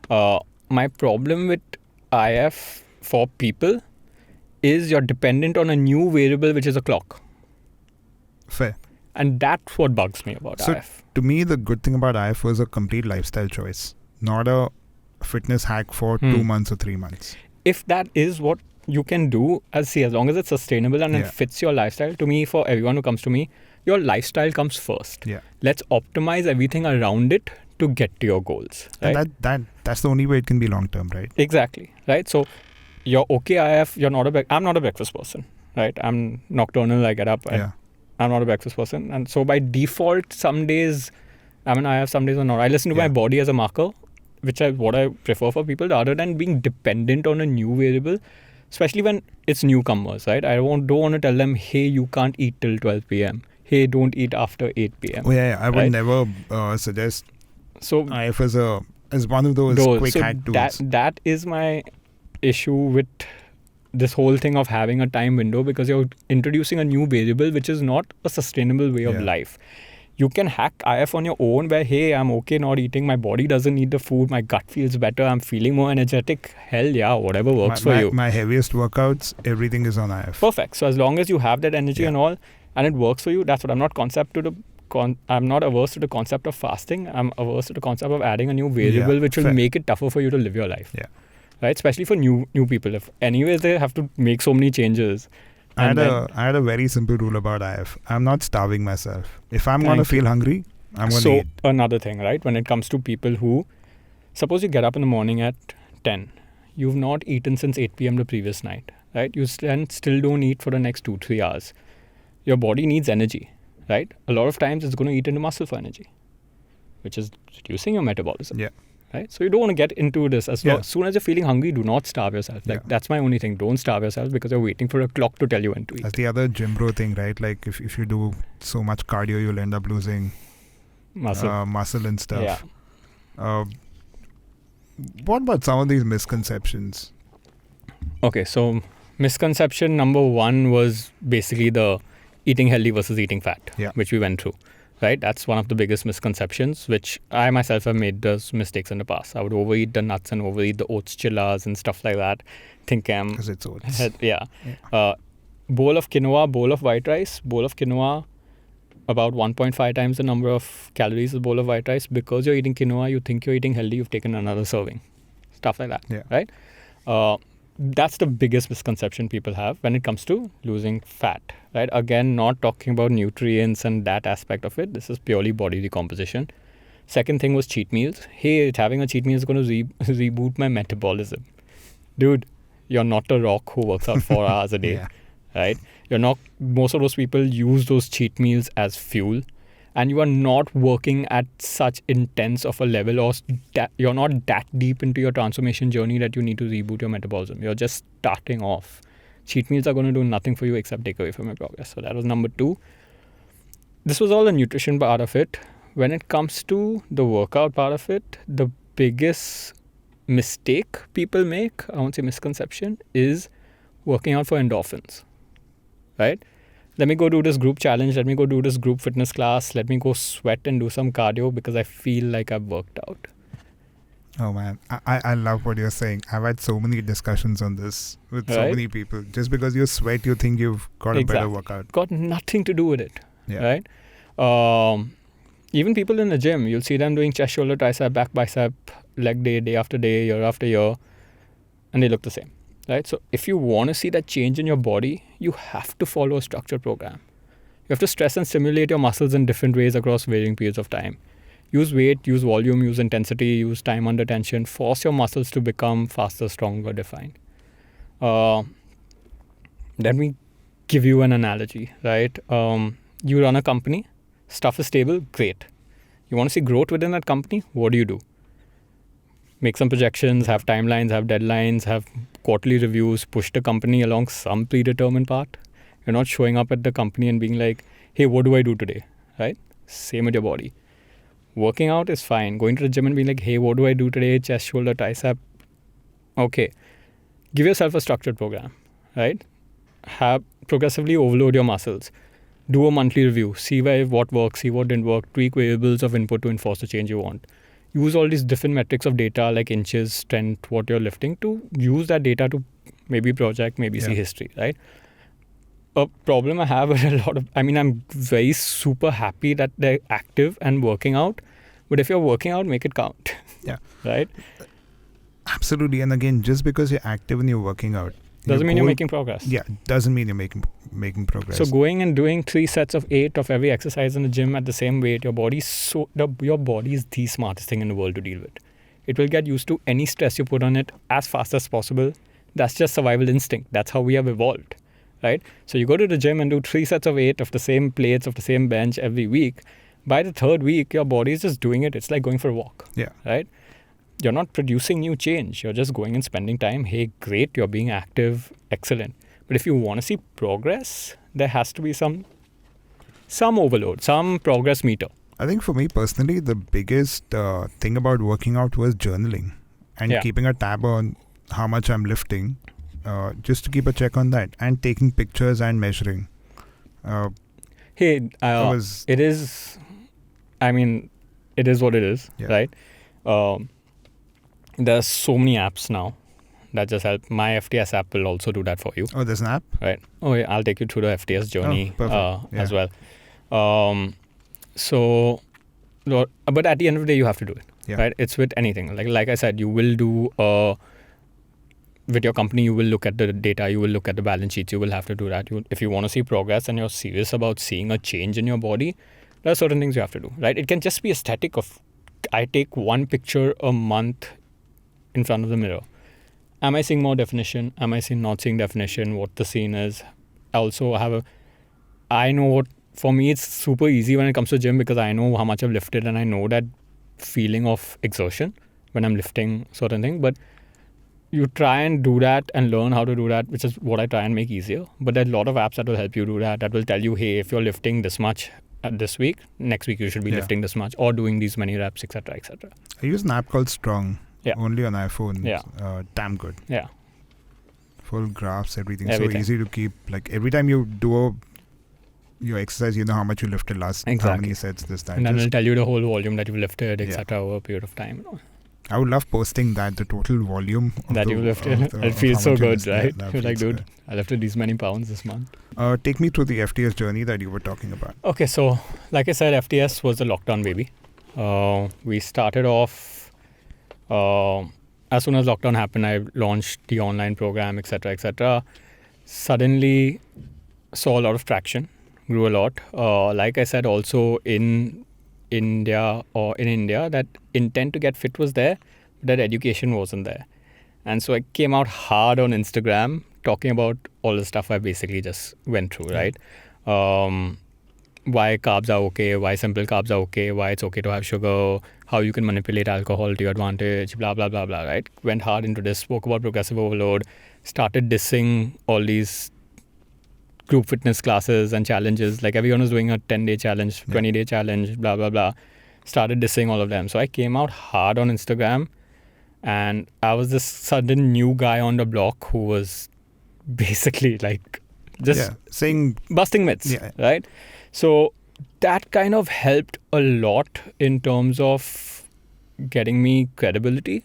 My problem with IF for people is you're dependent on a new variable, which is a clock. Fair. And that's what bugs me about IF. To me, the good thing about IF was a complete lifestyle choice, not a fitness hack for 2 months or 3 months. If that is what you can do, as long as it's sustainable and it fits your lifestyle, to me, for everyone who comes to me, your lifestyle comes first. Yeah. Let's optimize everything around it to get to your goals. Right? And that's the only way it can be long term, right? Exactly. Right. So you're okay IF, I'm not a breakfast person. Right. I'm nocturnal, I get up. I'm not a breakfast person. And so by default, some days I'm an IF, some days I'm not. I listen to my body as a marker, which is what I prefer for people, rather than being dependent on a new variable, especially when it's newcomers, right? I don't want to tell them, hey, you can't eat till 12 p.m. Hey, don't eat after 8 p.m. Oh, yeah. I would never suggest IF as one of those quick hack tools. That is my issue with this whole thing of having a time window, because you're introducing a new variable which is not a sustainable way of life. You can hack IF on your own where, hey, I'm okay not eating, my body doesn't need the food, my gut feels better, I'm feeling more energetic. Hell yeah, whatever works for you. My heaviest workouts, everything is on IF. Perfect. So as long as you have that energy and all, and it works for you, that's what I'm not I'm not averse to the concept of fasting. I'm averse to the concept of adding a new variable which will make it tougher for you to live your life. Yeah. Right? Especially for new people. If anyways they have to make so many changes. I had a very simple rule about IF. I'm not starving myself. If I'm going to feel hungry, I'm going to eat. So another thing, right? When it comes to people who, suppose you get up in the morning at 10. You've not eaten since 8 p.m. the previous night. Right? You still don't eat for the next 2-3 hours. Your body needs energy. Right? A lot of times it's going to eat into muscle for energy, which is reducing your metabolism. Yeah. Right? So you don't want to get into this. As soon as you're feeling hungry, do not starve yourself. That's my only thing. Don't starve yourself because you're waiting for a clock to tell you when to eat. That's the other gym bro thing, right? Like if you do so much cardio, you'll end up losing muscle and stuff. Yeah. What about some of these misconceptions? Okay, so misconception number 1 was basically the eating healthy versus eating fat, which we went through. right? That's one of the biggest misconceptions, which I myself have made those mistakes in the past. I would overeat the nuts and overeat the oats chillas and stuff like that. Think Because it's oats. yeah. Bowl of quinoa, bowl of white rice, bowl of quinoa, about 1.5 times the number of calories a bowl of white rice. Because you're eating quinoa, you think you're eating healthy, you've taken another serving. Stuff like that, Yeah. right? That's the biggest misconception people have when it comes to losing fat, right? Again, not talking about nutrients and that aspect of it. This is purely body recomposition. Second thing was cheat meals. Hey, having a cheat meal is going to reboot my metabolism. Dude, you're not a rock who works out 4 hours a day, Yeah. right? You're not. Most of those people use those cheat meals as fuel, and you are not working at such intense of a level, or you're not that deep into your transformation journey that you need to reboot your metabolism. You're just starting off. Cheat meals are going to do nothing for you except take away from your progress. So that was number 2. This was all the nutrition part of it. When it comes to the workout part of it, the biggest mistake people make, I won't say misconception, is working out for endorphins, right? Let me go do this group challenge. Let me go do this group fitness class. Let me go sweat and do some cardio because I feel like I've worked out. Oh man, I love what you're saying. I've had so many discussions on this with so Right? many people. Just because you sweat, you think you've got a better workout. Got nothing to do with it, Yeah. right? Even people in the gym, you'll see them doing chest, shoulder, tricep, back, bicep, leg day, day after day, year after year, and they look the same, right? So if you want to see that change in your body, you have to follow a structured program. You have to stress and stimulate your muscles in different ways across varying periods of time. Use weight, use volume, use intensity, use time under tension. Force your muscles to become faster, stronger, defined. Let me give you an analogy, right? You run a company, stuff is stable, great. You want to see growth within that company, what do? Make some projections, have timelines, have deadlines, have quarterly reviews, push the company along some predetermined path. You're not showing up at the company and being like, hey, what do I do today, right? Same with your body. Working out is fine. Going to the gym and being like, hey, what do I do today? Chest, shoulder, tricep. Okay. Give yourself a structured program, right? Have progressively overload your muscles. Do a monthly review. See what works, see what didn't work. Tweak variables of input to enforce the change you want. Use all these different metrics of data like inches, strength, what you're lifting, to use that data to maybe project, maybe see history, right? A problem I have with a lot of, I'm very super happy that they're active and working out, but if you're working out, make it count. Yeah. Right? Absolutely. And again, just because you're active and you're working out doesn't mean you're making progress. Yeah, doesn't mean you're making progress. So going and doing 3 sets of 8 of every exercise in the gym at the same weight, your body is the smartest thing in the world to deal with. It will get used to any stress you put on it as fast as possible. That's just survival instinct. That's how we have evolved, right? So you go to the gym and do 3 sets of 8 of the same plates, of the same bench every week. By the 3rd week, your body is just doing it. It's like going for a walk, right? You're not producing new change. You're just going and spending time. Hey, great, you're being active, excellent. But if you want to see progress, there has to be some overload, some progress meter. I think for me personally, the biggest thing about working out was journaling and keeping a tab on how much I'm lifting, just to keep a check on that, and taking pictures and measuring. It is what it is, right? There's so many apps now that just help. My FTS app will also do that for you. Oh, there's an app? Right. Oh, yeah, I'll take you through the FTS journey as well. But at the end of the day, you have to do it, right? It's with anything. Like I said, you will do, with your company, you will look at the data, you will look at the balance sheets, you will have to do that. If you want to see progress and you're serious about seeing a change in your body, there are certain things you have to do, right? It can just be aesthetic of, I take 1 picture a month in front of the mirror. Am I seeing more definition? Am I not seeing definition? What the scene is? Also, I know what, for me, it's super easy when it comes to gym because I know how much I've lifted and I know that feeling of exertion when I'm lifting certain thing. But you try and do that and learn how to do that, which is what I try and make easier. But there are a lot of apps that will help you do that will tell you, hey, if you're lifting this much this week, next week you should be lifting this much or doing these many reps, etc., etc. I use an app called Strong. Only on iPhone. Damn good. Yeah. Full graphs, everything. So easy to keep. Like every time you do a your exercise, you know how much you lifted last, how Exactly. many sets, this, that. And then Just- it'll tell you the whole volume that you've lifted, Yeah. etc. over a period of time. I would love posting that, the total volume of That the, you lifted. of the- It of feels how so much you good, lifted. right? That You're like, feels dude, I lifted these many pounds this month. good. Take me through the FTS journey that you were talking about. Okay, so like I said, FTS was the lockdown baby. We started off as soon as lockdown happened. I launched the online program, etc., etc. Suddenly, saw a lot of traction, grew a lot. Like I said, also in India, that intent to get fit was there, but that education wasn't there. And so I came out hard on Instagram talking about all the stuff I basically just went through, right? Why carbs are okay, why simple carbs are okay, why it's okay to have sugar, how you can manipulate alcohol to your advantage, blah, blah, blah, blah, right? Went hard into this, spoke about progressive overload, started dissing all these group fitness classes and challenges. Like everyone was doing a 10-day challenge, 20-day challenge, blah, blah, blah. Started dissing all of them. So I came out hard on Instagram, and I was this sudden new guy on the block who was basically like just saying busting myths, right? So that kind of helped a lot in terms of getting me credibility,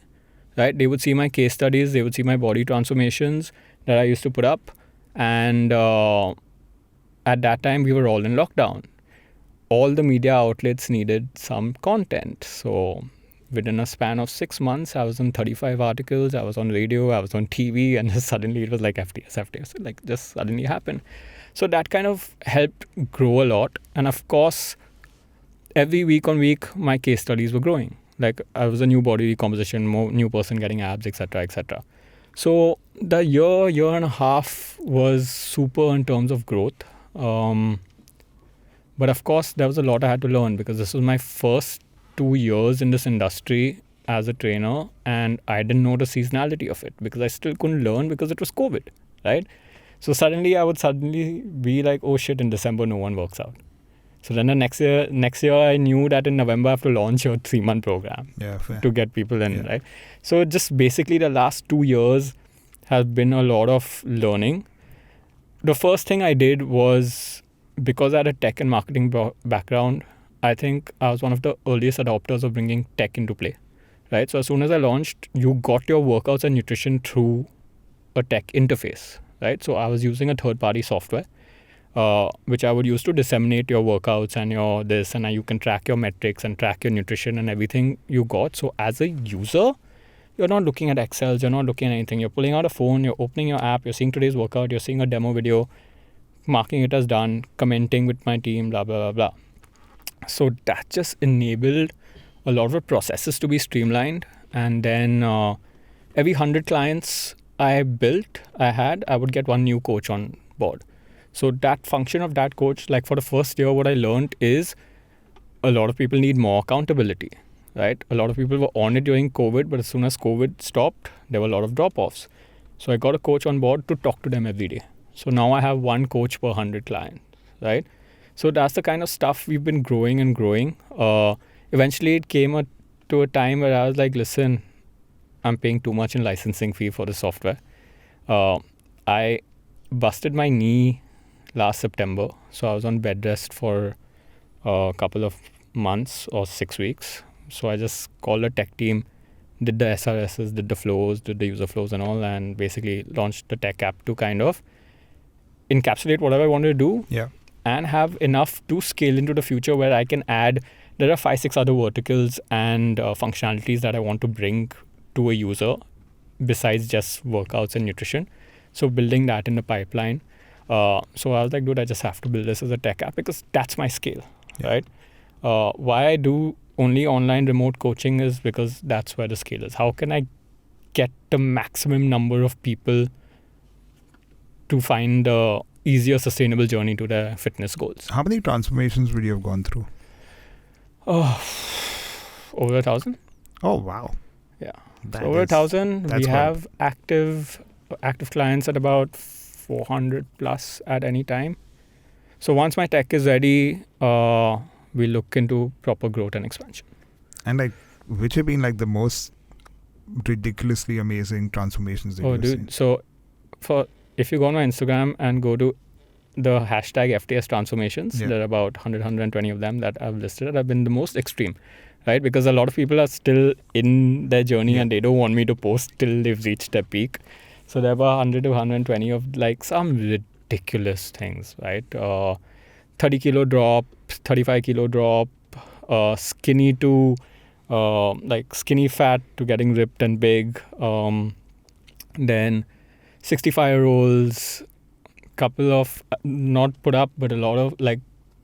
right? They would see my case studies, they would see my body transformations that I used to put up. And at that time, we were all in lockdown. All the media outlets needed some content. So within a span of 6 months, I was on 35 articles, I was on radio, I was on TV, and suddenly it was like FTS, like just suddenly happened. So that kind of helped grow a lot. And of course, every week on week, my case studies were growing. Like I was a new body recomposition, new person getting abs, etc., etc. So the year and a half was super in terms of growth. But of course, there was a lot I had to learn because this was my first 2 years in this industry as a trainer, and I didn't know the seasonality of it because I still couldn't learn because it was COVID, right? So suddenly I would be like, oh shit, in December, no one works out. So then the next year I knew that in November I have to launch a 3-month program to get people in, right? So just basically the last 2 years has been a lot of learning. The first thing I did was, because I had a tech and marketing background, I think I was one of the earliest adopters of bringing tech into play, right? So as soon as I launched, you got your workouts and nutrition through a tech interface, right? So I was using a third-party software, which I would use to disseminate your workouts and your this, and you can track your metrics and track your nutrition and everything you got. So as a user, you're not looking at Excels, you're not looking at anything. You're pulling out a phone, you're opening your app, you're seeing today's workout, you're seeing a demo video, marking it as done, commenting with my team, blah, blah, blah, blah. So that just enabled a lot of the processes to be streamlined. And then every 100 clients I would get one new coach on board. So that function of that coach, like for the first year, what I learned is a lot of people need more accountability, right? A lot of people were on it during COVID, but as soon as COVID stopped, there were a lot of drop-offs. So I got a coach on board to talk to them every day. So now I have one coach per 100 clients, right? So that's the kind of stuff we've been growing and growing. Eventually it came to a time where I was like, listen, I'm paying too much in licensing fee for the software. I busted my knee last September. So I was on bed rest for a couple of months or 6 weeks. So I just called a tech team, did the SRSs, did the flows, did the user flows and all, and basically launched the tech app to kind of encapsulate whatever I wanted to do and have enough to scale into the future where I can add. There are 5-6 other verticals and functionalities that I want to bring to a user besides just workouts and nutrition. So building that in the pipeline. So I was like, dude, I just have to build this as a tech app because that's my scale, right? Why I do only online remote coaching is because that's where the scale is. How can I get the maximum number of people to find the easier, sustainable journey to their fitness goals? How many transformations would you have gone through? Over 1,000. Oh, wow. Yeah. So over 1,000. We have active clients at about 400 plus at any time. So once my tech is ready, we look into proper growth and expansion. And like, which have been like the most ridiculously amazing transformations that you've seen? So if you go on my Instagram and go to the hashtag FTS transformations. Yeah. There are about 100, 120 of them that I've listed that have been the most extreme, right? Because a lot of people are still in their journey and they don't want me to post till they've reached their peak. So there were 100 to 120 of like some ridiculous things, right? 30 kilo drop, 35 kilo drop, skinny to like skinny fat to getting ripped and big. Then 65 rolls, couple of not put up, but a lot of like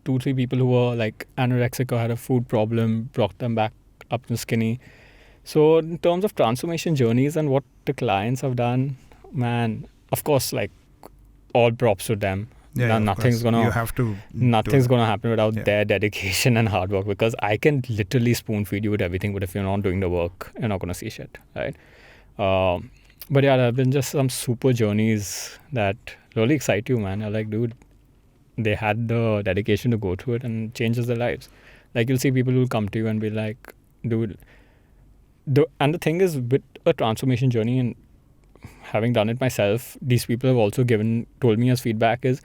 2-3 people who were like anorexic or had a food problem, brought them back up to skinny. So in terms of transformation journeys and what the clients have done, man, of course, like all props to them. Nothing's gonna happen without their dedication and hard work, because I can literally spoon feed you with everything, but if you're not doing the work, you're not gonna see shit, right? But yeah, there have been just some super journeys that really excite you, man. You're like, dude, they had the dedication to go through it and changes their lives. Like, you'll see people who will come to you and be like, dude, and the thing is, with a transformation journey, and having done it myself, these people have also told me as feedback is,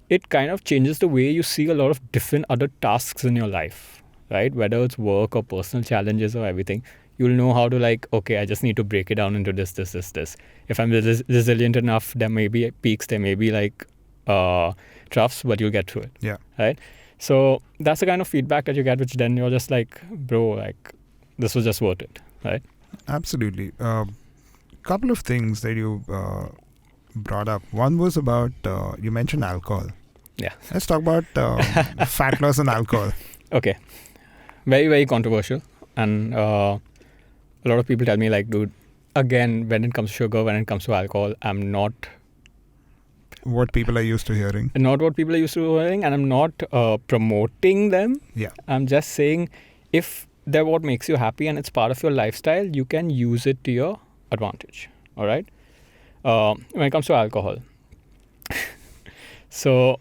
it kind of changes the way you see a lot of different other tasks in your life, right? Whether it's work or personal challenges or everything, you'll know how to like, okay, I just need to break it down into this. If I'm resilient enough, there may be peaks, there may be like troughs, but you'll get through it. Yeah. Right? So that's the kind of feedback that you get, which then you're just like, bro, like this was just worth it, right? Absolutely. Couple of things that you brought up. One was about, you mentioned alcohol. Yeah. Let's talk about fat loss and alcohol. Okay. Very, very controversial. And a lot of people tell me like, dude, again, when it comes to sugar, when it comes to alcohol, I'm not what people are used to hearing. Not what people are used to hearing, and I'm not promoting them. Yeah. I'm just saying, if they're what makes you happy and it's part of your lifestyle, you can use it to your advantage. All right? When it comes to alcohol. So,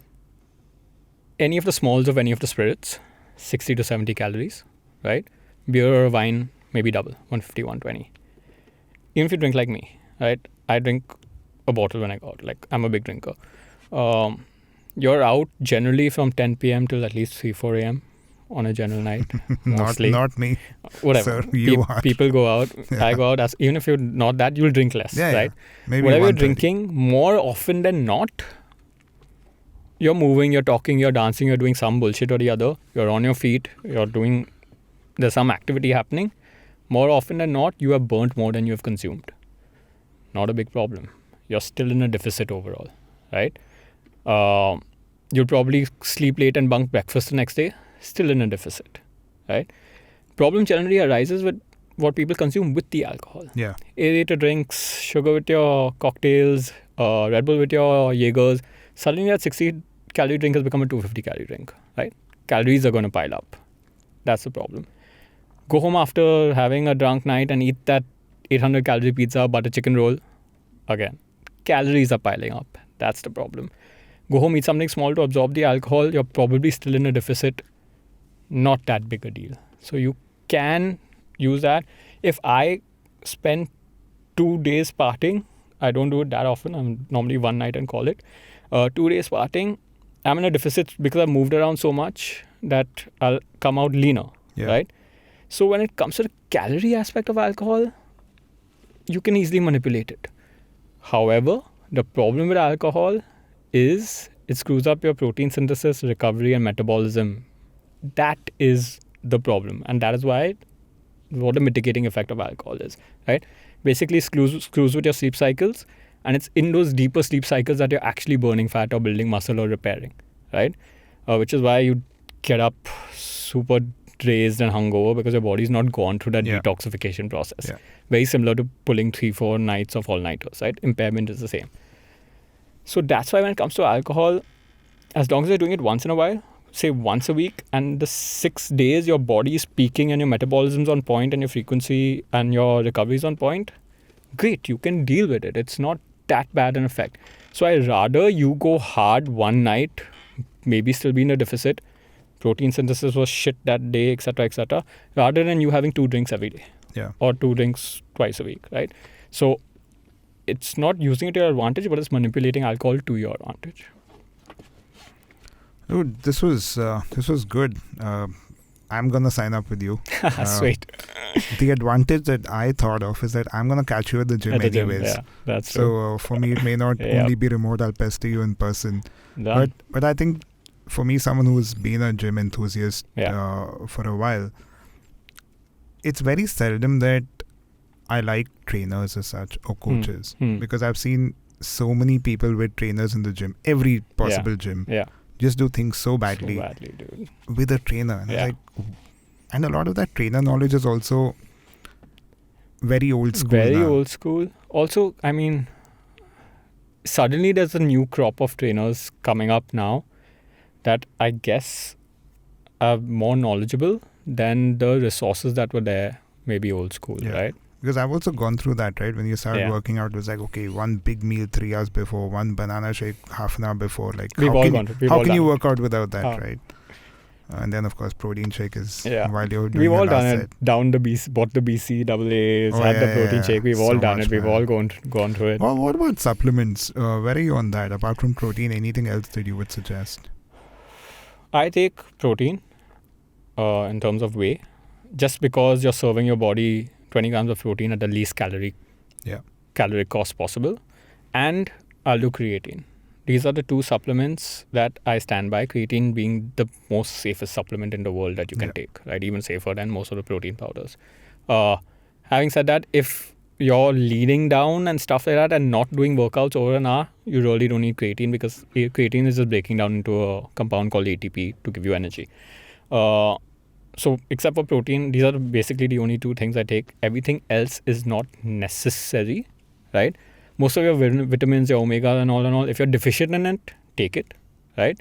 any of the smalls of any of the spirits, 60 to 70 calories, right? Beer or wine, maybe double, 150, 120. Even if you drink like me, right? I drink a bottle when I go out. Like, I'm a big drinker. You're out generally from 10 p.m. till at least 3, 4 a.m. on a general night. Mostly. Not me. Whatever. Sir, you are. People go out. Yeah. I go out. Even if you're not that, you'll drink less, right? Yeah. Maybe whatever you're drinking, more often than not, you're moving, you're talking, you're dancing, you're doing some bullshit or the other. You're on your feet. There's some activity happening. More often than not, you have burnt more than you have consumed. Not a big problem. You're still in a deficit overall, right? You'll probably sleep late and bunk breakfast the next day. Still in a deficit, right? Problem generally arises with what people consume with the alcohol. Yeah. Aerated drinks, sugar with your cocktails, Red Bull with your Jaegers. Suddenly that 60 calorie drink has become a 250 calorie drink, right? Calories are going to pile up. That's the problem. Go home after having a drunk night and eat that 800 calorie pizza, butter chicken roll. Again, calories are piling up. That's the problem. Go home, eat something small to absorb the alcohol. You're probably still in a deficit. Not that big a deal. So you can use that. If I spend 2 days partying, I don't do it that often. I'm normally one night and call it. 2 days partying, I'm in a deficit because I've moved around so much that I'll come out leaner, right? So when it comes to the calorie aspect of alcohol, you can easily manipulate it. However, the problem with alcohol is it screws up your protein synthesis, recovery, and metabolism. That is the problem. And that is what the mitigating effect of alcohol is, right? Basically screws with your sleep cycles. And it's in those deeper sleep cycles that you're actually burning fat or building muscle or repairing, right? Which is why you get up super raised and hungover, because your body's not gone through that detoxification process. Yeah. Very similar to pulling 3-4 nights of all-nighters, right? Impairment is the same. So that's why when it comes to alcohol, as long as you're doing it once in a while, say once a week, and the 6 days your body is peaking and your metabolism's on point and your frequency and your recovery is on point, great, you can deal with it. It's not that bad an effect. So I rather you go hard one night, maybe still be in a deficit, protein synthesis was shit that day, etc., rather than you having 2 drinks every day. Yeah. Or 2 drinks twice a week, right? So it's not using it to your advantage, but it's manipulating alcohol to your advantage. Dude, this was good. I'm gonna sign up with you. Sweet. The advantage that I thought of is that I'm gonna catch you at the gym At the gym, anyways. yeah, that's true. So for me, it may not Yep. only be remote. I'll pester you in person. Done. But I think for me, someone who's been a gym enthusiast for a while, it's very seldom that I like trainers as such or coaches because I've seen so many people with trainers in the gym, every possible gym, just do things so badly, Dude. with a trainer. And I was like, and a lot of that trainer knowledge is also very old school. Very now. old school. Also, I mean, suddenly there's a new crop of trainers coming up now that I guess are more knowledgeable than the resources that were there, maybe old school, right? Because I've also gone through that, right? When you started working out, it was like, okay, one big meal 3 hours before, one banana shake half an hour before. Like, how can you work out without that, right? And then, of course, protein shake is while you're doing We've all your done last it. set. Down the BC, bought the BCAAs, had the protein shake. We've all done it. We've all gone through it. Well, what about supplements? Where are you on that? Apart from protein, anything else that you would suggest? I take protein in terms of whey, just because you're serving your body 20 grams of protein at the least caloric cost possible. And I'll do creatine. These are the two supplements that I stand by, creatine being the most safest supplement in the world that you can take, right? Even safer than most of the protein powders. Having said that, if you're leading down and stuff like that and not doing workouts over an hour, you really don't need creatine because creatine is just breaking down into a compound called ATP to give you energy. So except for protein, these are basically the only two things I take. Everything else is not necessary, right? Most of your vitamins, your omega and all, if you're deficient in it, take it, right?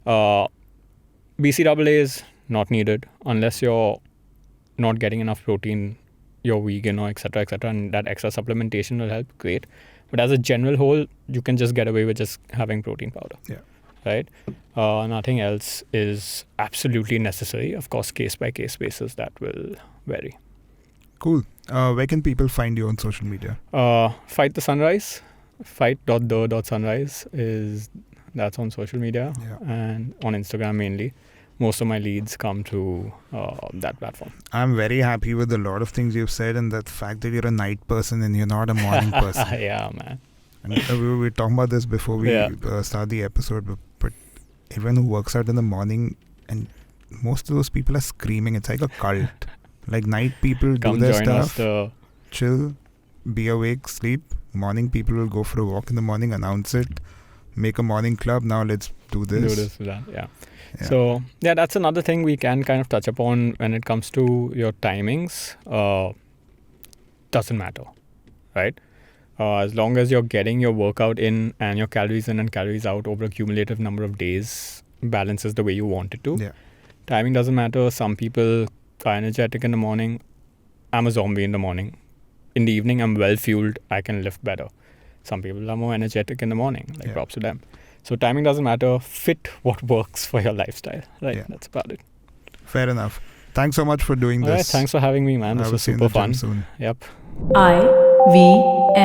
BCAA is not needed unless you're not getting enough protein, you're vegan or etc., and that extra supplementation will help, great. But as a general whole, you can just get away with just having protein powder, right? Nothing else is absolutely necessary. Of course, case-by-case basis, that will vary. Cool. Where can people find you on social media? Fight the Sunrise. Fight.the.sunrise that's on social media and on Instagram mainly. Most of my leads come through that platform. I'm very happy with a lot of things you've said and the fact that you're a night person and you're not a morning person. Yeah, man. And we were talking about this before we start the episode, but everyone who works out in the morning, and most of those people are screaming. It's like a cult. Like night people do their stuff, chill, be awake, sleep. Morning people will go for a walk in the morning, announce it, make a morning club. Now let's do this. So that's another thing we can kind of touch upon when it comes to your timings. Doesn't matter, right? As long as you're getting your workout in and your calories in and calories out over a cumulative number of days, balances the way you want it to. Timing doesn't matter. Some people are energetic in the morning. I'm a zombie in the morning. In the evening, I'm well fueled. I can lift better. Some people are more energetic in the morning. Props to them. So timing doesn't matter. Fit what works for your lifestyle. Right. That's about it. Fair enough. Thanks so much for doing this. Thanks for having me, man. This was super fun. Soon. Yep. IVM